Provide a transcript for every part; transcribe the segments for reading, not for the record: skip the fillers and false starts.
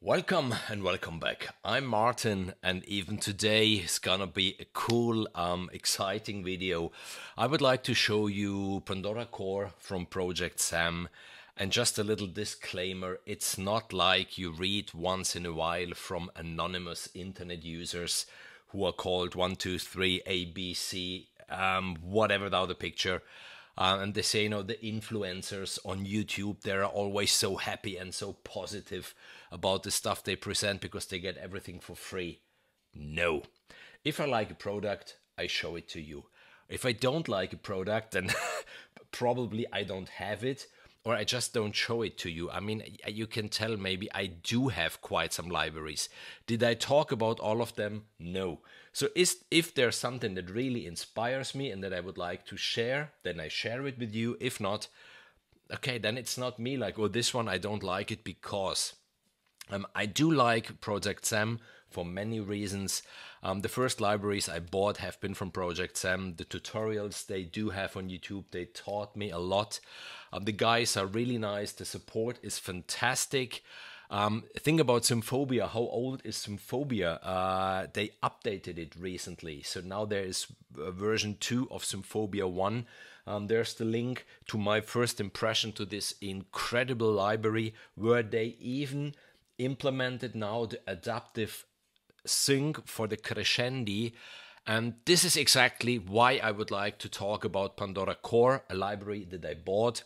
Welcome and welcome back. I'm Martin, and even today is gonna be a cool, exciting video. I would like to show you Pandora Core from Project Sam. And just a little disclaimer, it's not like you read once in a while from anonymous internet users who are called 123 ABC, whatever the other picture. And they say, the influencers on YouTube, they're always so happy and so positive about the stuff they present because they get everything for free. No. If I like a product, I show it to you. If I don't like a product, then probably I don't have it, or I just don't show it to you. I mean, you can tell maybe I do have quite some libraries. Did I talk about all of them? No. So if there's something that really inspires me and that I would like to share, then I share it with you. If not, okay, then it's not me like, oh, this one I don't like it because. I do like Project Sam for many reasons. The first libraries I bought have been from Project Sam. The tutorials they do have on YouTube, they taught me a lot. The guys are really nice. The support is fantastic. Think about Symphobia. How old is Symphobia? They updated it recently. So now there is version 2 of Symphobia 1. There's the link to my first impression to this incredible library where they even implemented now the adaptive sync for the crescendi. And this is exactly why I would like to talk about Pandora Core, a library that I bought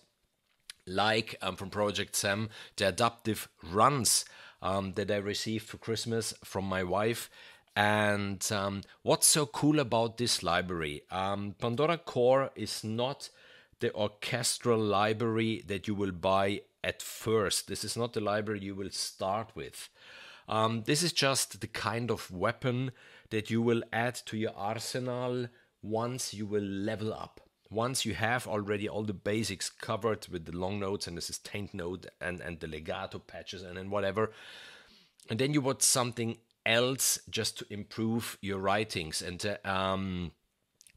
from Project Sam, the adaptive runs that I received for Christmas from my wife. And what's so cool about this library? Pandora Core is not the orchestral library that you will buy at first. This is not the library you will start with. This is just the kind of weapon that you will add to your arsenal once you will level up. Once you have already all the basics covered with the long notes and the sustained note and the legato patches and then whatever. And then you want something else just to improve your writings. And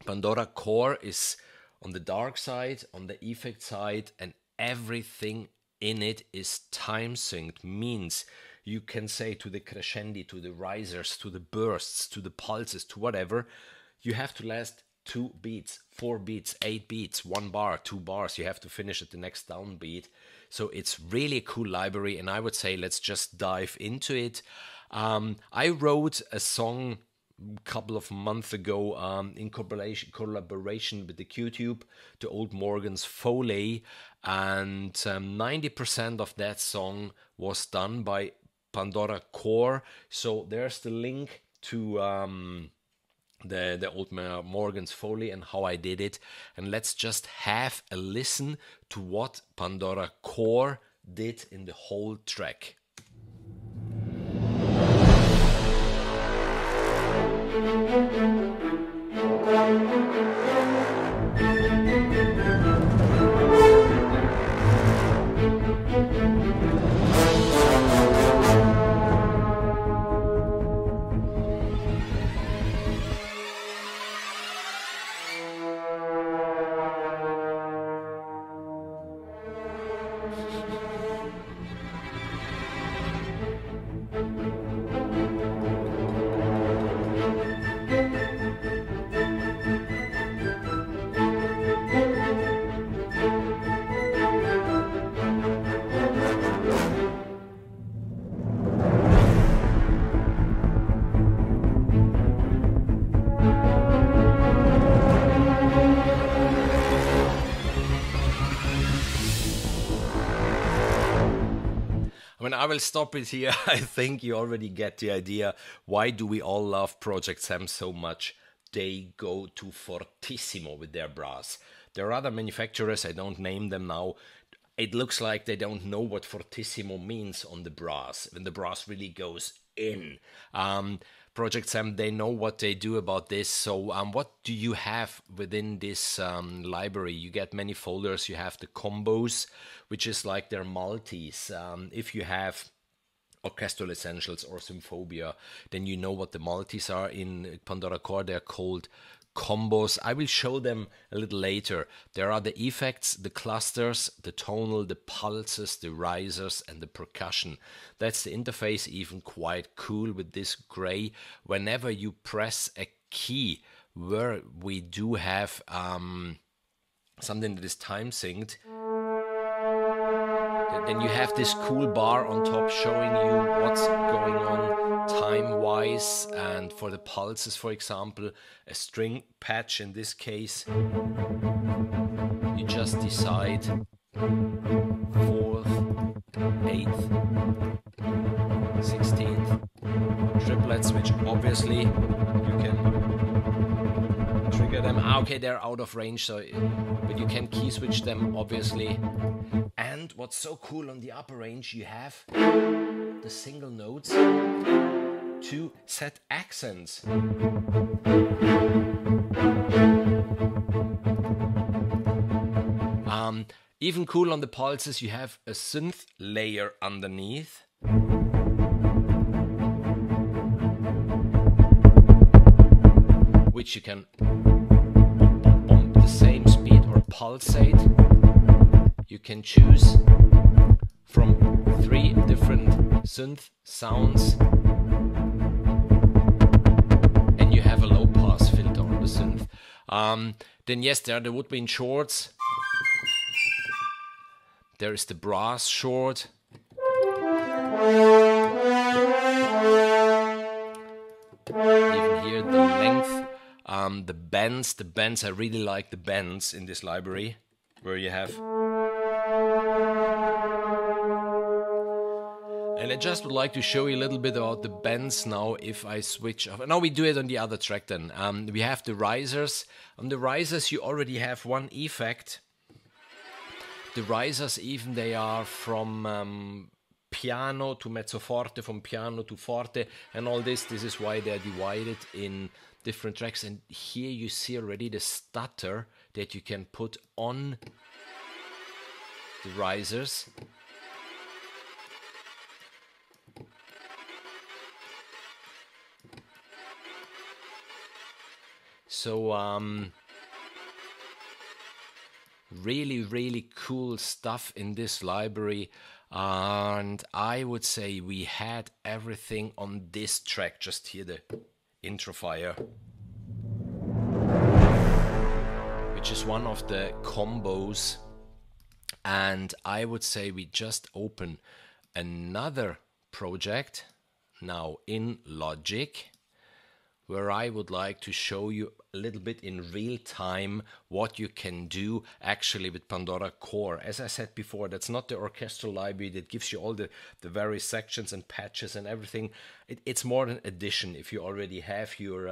Pandora Core is on the dark side, on the effect side, and everything in it is time synced. Means you can say to the crescendi, to the risers, to the bursts, to the pulses, to whatever, you have to last 2 beats, 4 beats, 8 beats, 1 bar, 2 bars. You have to finish at the next downbeat. So it's really a cool library, and I would say let's just dive into it. I wrote a song a couple of months ago in collaboration with the QTube, the old Morgan's Foley, and 90% of that song was done by Pandora Core. So there's the link to the old Morgan's Foley and how I did it. And let's just have a listen to what Pandora Core did in the whole track. I will stop it here. I think you already get the idea. Why do we all love Project Sam so much? They go to fortissimo with their brass. There are other manufacturers, I don't name them now. It looks like they don't know what fortissimo means on the brass, when the brass really goes in. Project Sam, they know what they do about this. So what do you have within this library? You get many folders. You have the combos, which is like their multis. If you have Orchestral Essentials or Symphobia, then you know what the multis are. In Pandora Core, they're called combos. I will show them a little later. There are the effects, the clusters, the tonal, the pulses, the risers, and the percussion. That's the interface, even quite cool with this gray. Whenever you press a key where we do have something that is time synced, then you have this cool bar on top showing you what's going on time-wise, and for the pulses, for example, a string patch in this case, you just decide 4th, 8th, 16th, triplets, which obviously you can trigger them. Okay, they're out of range, so but you can key switch them obviously. And what's so cool, on the upper range you have the single notes to set accents. Even cool, on the pulses you have a synth layer underneath. Which you can bump the same speed or pulsate. You can choose from 3 different synth sounds, and you have a low pass filter on the synth. Then yes, there are the woodwind shorts. There is the brass short. Even here the length, the bends. I really like the bends in this library, where you have. And I just would like to show you a little bit about the bends now. If I switch off, now we do it on the other track then. We have the risers. On the risers you already have one effect. The risers, even they are from piano to mezzo forte, from piano to forte, and all this. This is why they are divided in different tracks. And here you see already the stutter that you can put on the risers. So really cool stuff in this library, and I would say we had everything on this track. Just hear the intro fire, which is one of the combos, and I would say we just open another project now in Logic, where I would like to show you a little bit in real time what you can do actually with Pandora Core. As I said before, that's not the orchestral library that gives you all the various sections and patches and everything. It's more an addition if you already have your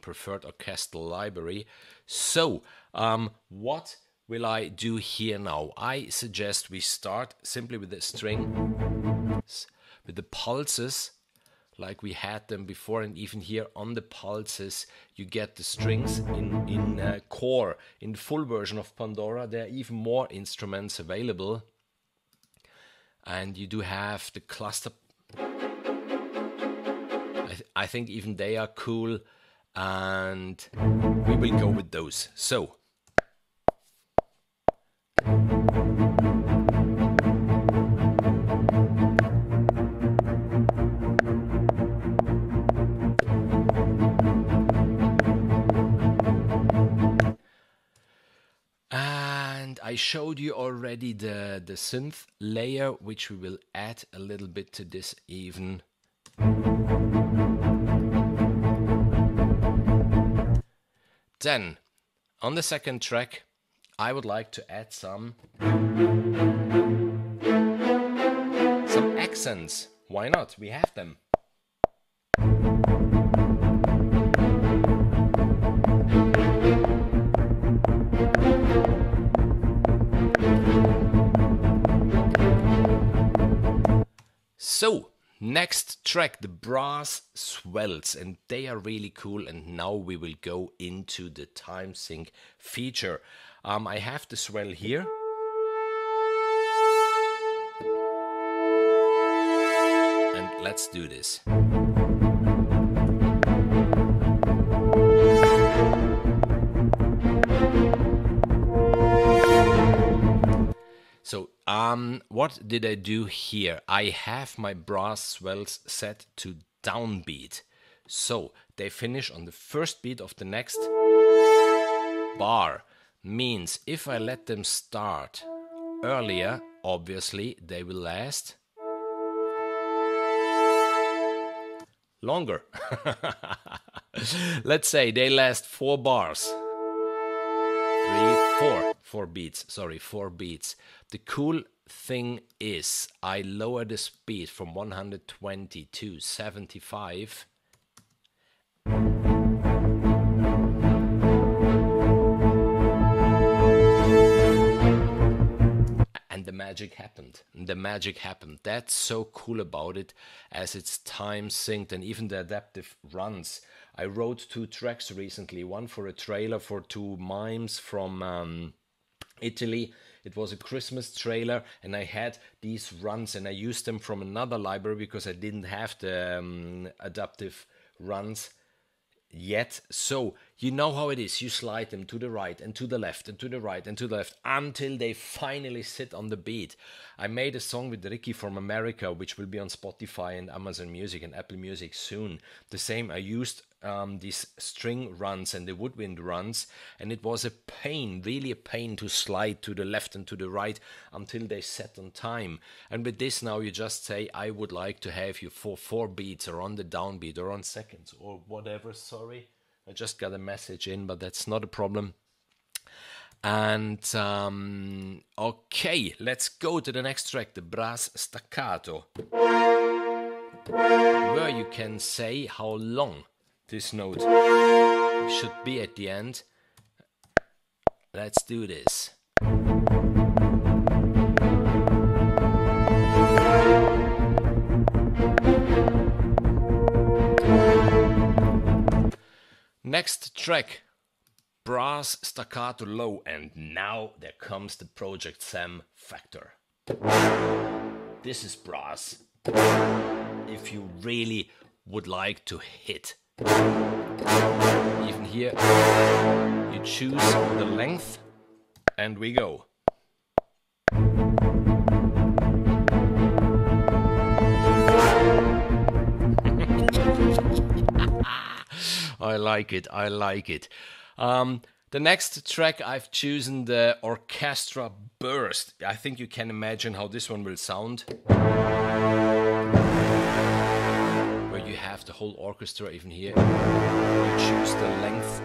preferred orchestral library. So, what will I do here now? I suggest we start simply with the string, with the pulses, like we had them before, and even here on the pulses you get the strings in Core. In the full version of Pandora there are even more instruments available, and you do have the cluster. I think even they are cool, and we will go with those. So I showed you already the synth layer, which we will add a little bit to this even. Then, on the second track, I would like to add some accents. Why not? We have them. So, next track, the brass swells, and they are really cool, and now we will go into the time sync feature. I have the swell here. And let's do this. What did I do here? I have my brass swells set to downbeat. So they finish on the first beat of the next bar. Means if I let them start earlier, obviously they will last longer. Let's say they last 4 bars. 4 beats, sorry, 4 beats. The cool thing is I lower the speed from 120 to 75. And the magic happened. The magic happened. That's so cool about it, as it's time synced, and even the adaptive runs. I wrote 2 tracks recently, one for a trailer for 2 mimes from Italy. It was a Christmas trailer, and I had these runs, and I used them from another library because I didn't have the adaptive runs yet. So you know how it is. You slide them to the right and to the left and to the right and to the left until they finally sit on the beat. I made a song with Ricky from America, which will be on Spotify and Amazon Music and Apple Music soon. The same, I used these string runs and the woodwind runs, and it was a pain, really a pain, to slide to the left and to the right until they set on time. And with this now you just say, I would like to have you for 4 beats or on the downbeat or on seconds or whatever. Sorry, I just got a message in, but that's not a problem. And okay, let's go to the next track, the brass staccato, where you can say how long this note should be at the end. Let's do this. Next track, brass staccato low, and now there comes the Project Sam factor. This is brass. If you really would like to hit, even here you choose the length and we go. I like it, I like it. The next track I've chosen the Orchestra Burst. I think you can imagine how this one will sound. Where you have the whole orchestra, even here. You choose the length.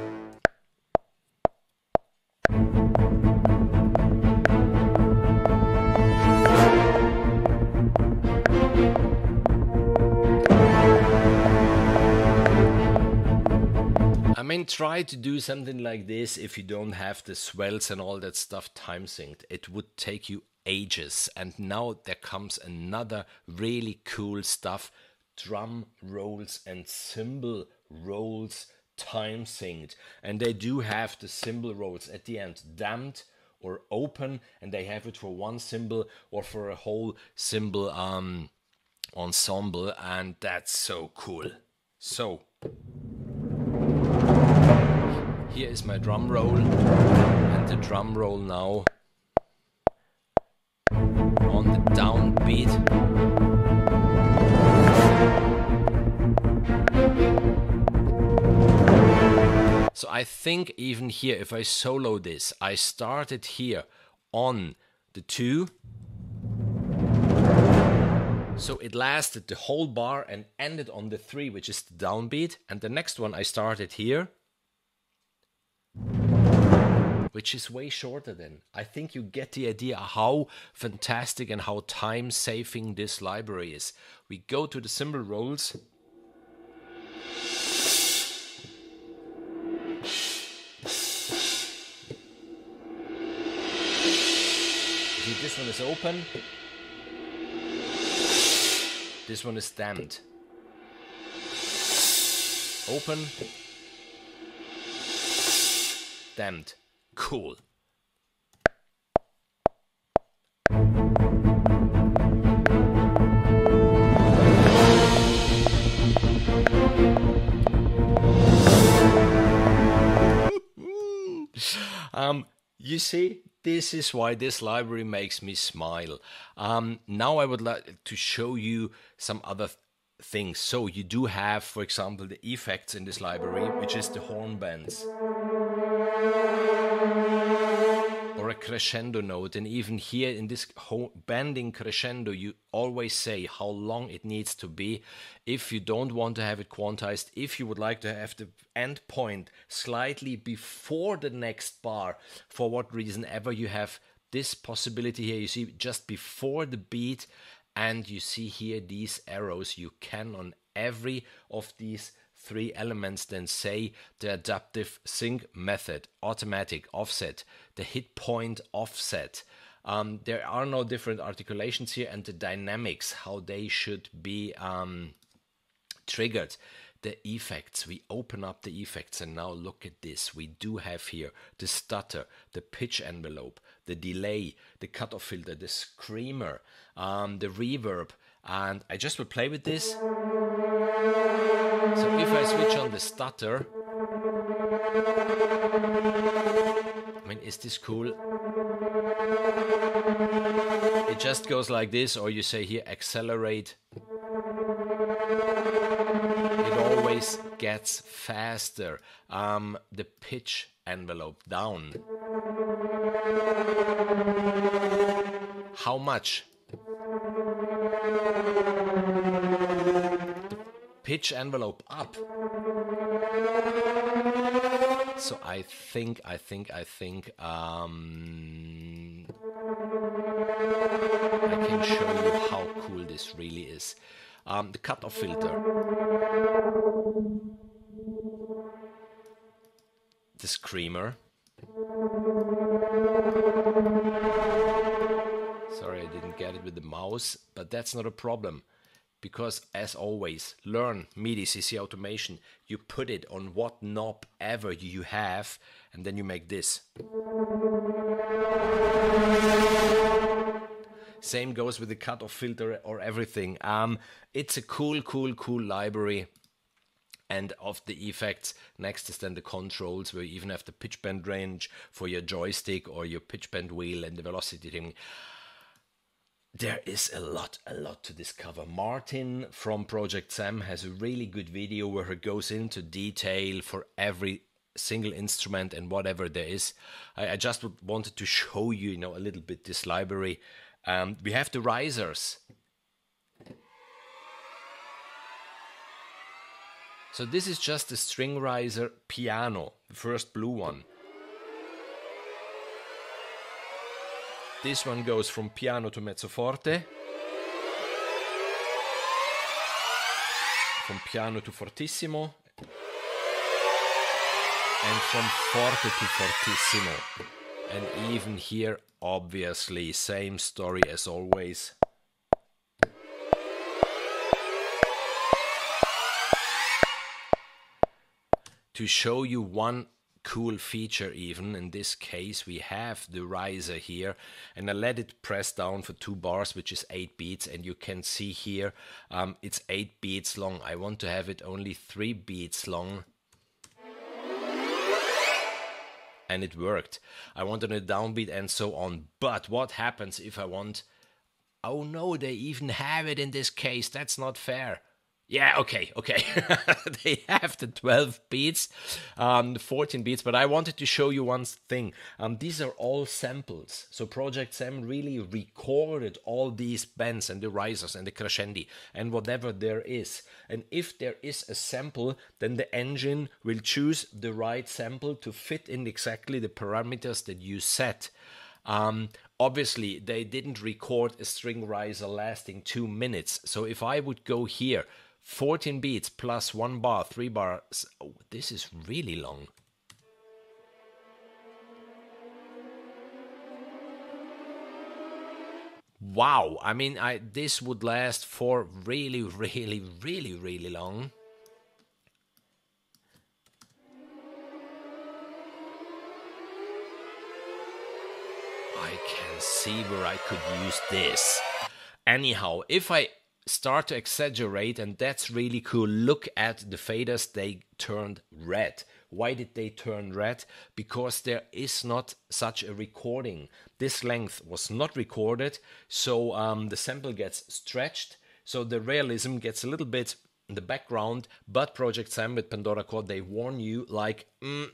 I mean, try to do something like this if you don't have the swells and all that stuff time synced. It would take you ages. And now there comes another really cool stuff. Drum rolls and cymbal rolls time synced. And they do have the cymbal rolls at the end damped or open. And they have it for one cymbal or for a whole cymbal ensemble. And that's so cool. So here is my drum roll, and the drum roll now on the downbeat. So I think even here, if I solo this, I started here on the 2. So it lasted the whole bar and ended on the 3, which is the downbeat. And the next one I started here, which is way shorter than. I think you get the idea how fantastic and how time-saving this library is. We go to the cymbal rolls. See, this one is open. This one is damped. Open. Damped. Cool. You see, this is why this library makes me smile. Now I would like to show you some other things. So you do have, for example, the effects in this library, which is the horn bends, or a crescendo note. And even here in this bending crescendo, you always say how long it needs to be. If you don't want to have it quantized, if you would like to have the end point slightly before the next bar, for what reason ever, you have this possibility here. You see just before the beat, and you see here these arrows. You can on every of these three elements then say the adaptive sync method, automatic offset, the hit point offset. There are no different articulations here, and the dynamics, how they should be triggered. The effects, we open up the effects, and now look at this. We do have here the stutter, the pitch envelope, the delay, the cutoff filter, the screamer, the reverb, and I just will play with this. So if I switch on the stutter, I mean, is this cool? It just goes like this, or you say here accelerate. It always gets faster. The pitch envelope down. How much? The pitch envelope up. So I think I can show you how cool this really is. The cutoff filter, the screamer. Sorry, I didn't get it with the mouse, but that's not a problem, because as always, learn MIDI CC automation. You put it on what knob ever you have, and then you make this. Same goes with the cutoff filter or everything. It's a cool library. And of the effects, next is then the controls, where you even have the pitch bend range for your joystick or your pitch bend wheel and the velocity thing. There is a lot to discover. Martin from Project Sam has a really good video where he goes into detail for every single instrument and whatever there is. I just wanted to show you, a little bit this library. We have the risers. So this is just the string riser piano, the first blue one. This one goes from piano to mezzo forte, from piano to fortissimo, and from forte to fortissimo. And even here, obviously, same story as always. To show you one cool feature, even in this case, we have the riser here, and I let it press down for 2 bars, which is 8 beats, and you can see here it's 8 beats long. I want to have it only 3 beats long, and it worked. I wanted a downbeat and so on. But what happens if I want, oh no, they even have it in this case, that's not fair. Yeah, okay. They have the 12 beats, 14 beats, but I wanted to show you one thing. These are all samples. So Project Sam really recorded all these bends and the risers and the crescendi and whatever there is. And if there is a sample, then the engine will choose the right sample to fit in exactly the parameters that you set. Obviously, they didn't record a string riser lasting 2 minutes. So if I would go here, 14 beats plus 1 bar, 3 bars. Oh, this is really long. Wow, I mean, this would last for really long. I can see where I could use this. Anyhow, if I start to exaggerate, and that's really cool, look at the faders, they turned red. Why did they turn red? Because there is not such a recording. This length was not recorded, so the sample gets stretched, so the realism gets a little bit in the background. But Project Sam with Pandora Core, they warn you like,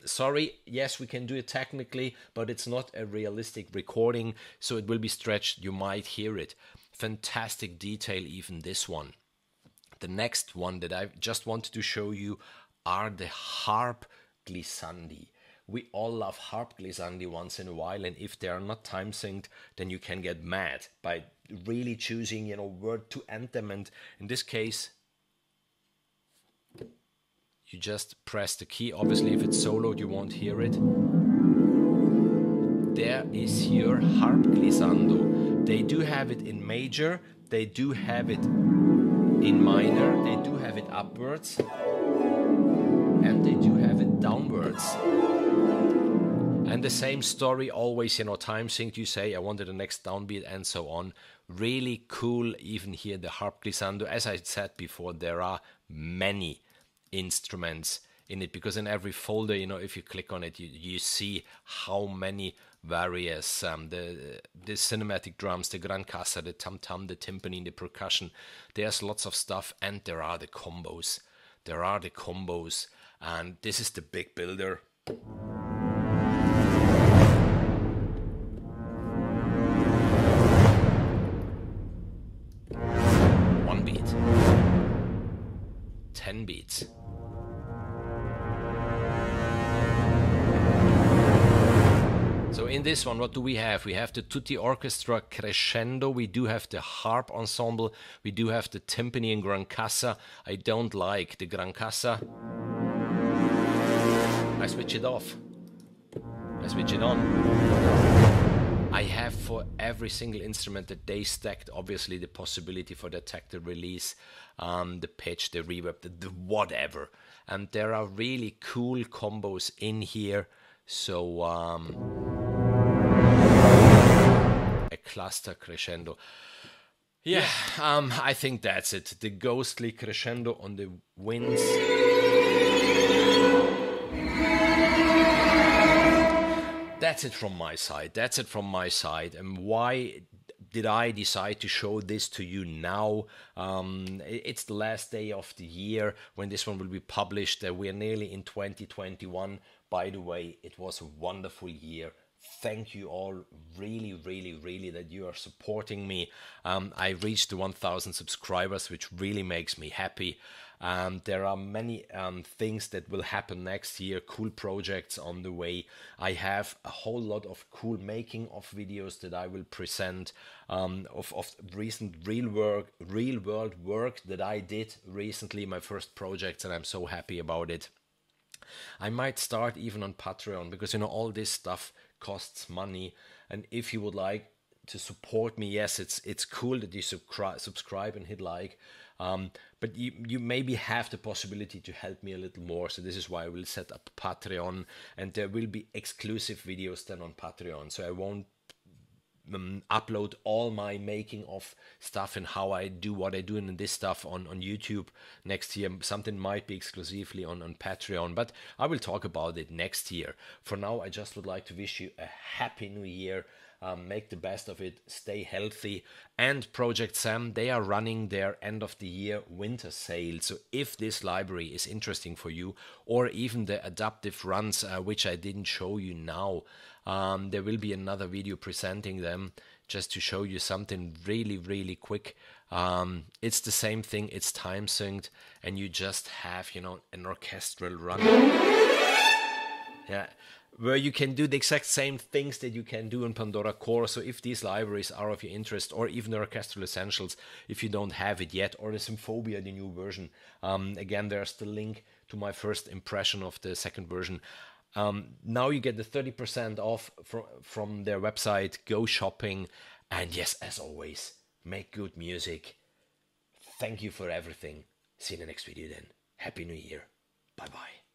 sorry, yes, we can do it technically, but it's not a realistic recording, so it will be stretched. You might hear it. Fantastic detail, even this one. The next one that I just wanted to show you are the harp glissandi. We all love harp glissandi once in a while, and if they are not time synced, then you can get mad by really choosing, you know, where to end them. And in this case, you just press the key. Obviously, if it's soloed, you won't hear it. There is your harp glissando. They do have it in major, they do have it in minor, they do have it upwards, and they do have it downwards. And the same story always, you know, time synced. You say, I wanted the next downbeat and so on. Really cool, even here, the harp glissando. As I said before, there are many instruments in it, because in every folder, you know, if you click on it, you see how many various, the cinematic drums, the gran cassa, the tam-tam, the timpani, the percussion. There's lots of stuff, and there are the combos. There are the combos, and this is the big builder. One beat, 10 beats. So in this one, what do we have? We have the tutti orchestra crescendo, we do have the harp ensemble, we do have the timpani and gran cassa. I don't like the gran cassa. I switch it off. I switch it on. I have for every single instrument that they stacked, obviously, the possibility for the tactile release, the pitch, the reverb, the whatever. And there are really cool combos in here. So a cluster crescendo. Yeah, I think that's it. The ghostly crescendo on the winds. That's it from my side. That's it from my side. And why did I decide to show this to you now? It's the last day of the year when this one will be published. We are nearly in 2021. By the way, it was a wonderful year. Thank you all really, really, really that you are supporting me. I reached the 1,000 subscribers, which really makes me happy. There are many things that will happen next year, cool projects on the way. I have a whole lot of cool making of videos that I will present, of recent real world work that I did recently, my first projects, and I'm so happy about it. I might start even on Patreon, because you know all this stuff costs money, and if you would like to support me, yes, it's cool that you subscribe and hit like, but you maybe have the possibility to help me a little more. So this is why I will set up Patreon, and there will be exclusive videos then on Patreon. So I won't upload all my making of stuff and how I do what I do and this stuff on YouTube next year. Something might be exclusively on Patreon, but I will talk about it next year. For now, I just would like to wish you a happy new year. Make the best of it, stay healthy. And Project Sam, they are running their end of the year winter sale. So if this library is interesting for you, or even the adaptive runs, which I didn't show you now, there will be another video presenting them, just to show you something really, really quick. It's the same thing, it's time synced, and you just have, you know, an orchestral run. Yeah, where you can do the exact same things that you can do in Pandora Core. So if these libraries are of your interest, or even the Orchestral Essentials, if you don't have it yet, or the Symphobia, the new version, again, there's the link to my first impression of the second version. Now you get the 30% off from their website. Go shopping, and yes, as always, make good music. Thank you for everything. See you in the next video then. Happy New Year. Bye bye.